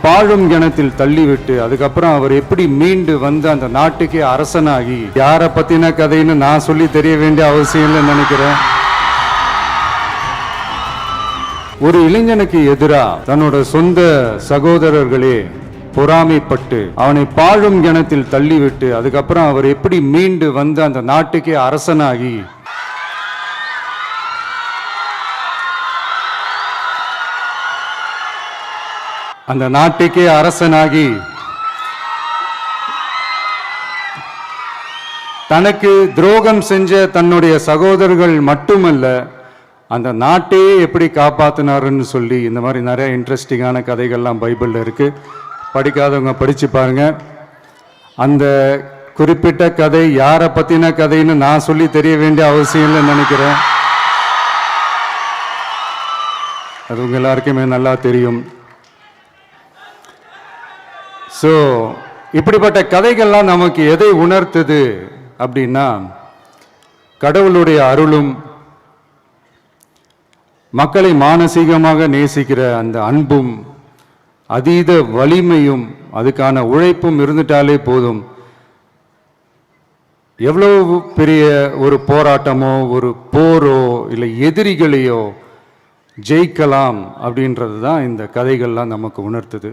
பாழும் கிணத்தில் தள்ளிவிட்டு அதுக்கப்புறம் அவர் எப்படி மீண்டு வந்து அந்த நாட்டுக்கே அரசனாகி, யாரை பத்தின கதைன்னு நான் சொல்லி தெரிய வேண்டிய அவசியம் இல்லைன்னு நினைக்கிறேன். ஒரு இளைஞனுக்கு எதிராக தன்னோட சொந்த சகோதரர்களே பொறாமைப்பட்டு அவனை பாழும் கிணத்தில் தள்ளிவிட்டு அதுக்கப்புறம் அவர் எப்படி மீண்டு வந்து அந்த நாட்டுக்கே அரசனாகி, அந்த நாட்டுக்கே அரசனாகி தனக்கு துரோகம் செஞ்ச தன்னுடைய சகோதரர்கள் மட்டுமல்ல, அந்த நாட்டையே எப்படி காப்பாத்தினாருன்னு சொல்லி இந்த மாதிரி நிறைய இன்ட்ரெஸ்டிங்கான கதைகள்லாம் பைபிளில் இருக்கு. படிக்காதவங்க படிச்சு பாருங்க. அந்த குறிப்பிட்ட கதை யாரை பத்தின கதைன்னு நான் சொல்லி தெரிய வேண்டிய அவசியம் இல்லைன்னு நினைக்கிறேன். அது உங்க எல்லாருக்குமே நல்லா தெரியும். ஸோ இப்படிப்பட்ட கதைகள்லாம் நமக்கு எதை உணர்த்துது அப்படின்னா, கடவுளுடைய அருளும் மக்களை மானசீகமாக நேசிக்கிற அந்த அன்பும் அதீத வலிமையும் அதுக்கான உழைப்பும் இருந்துட்டாலே போதும், எவ்வளவு பெரிய ஒரு போராட்டமோ ஒரு போரோ இல்லை எதிரிகளையோ ஜெயிக்கலாம் அப்படின்றது தான் இந்த கதைகள்லாம் நமக்கு உணர்த்துது.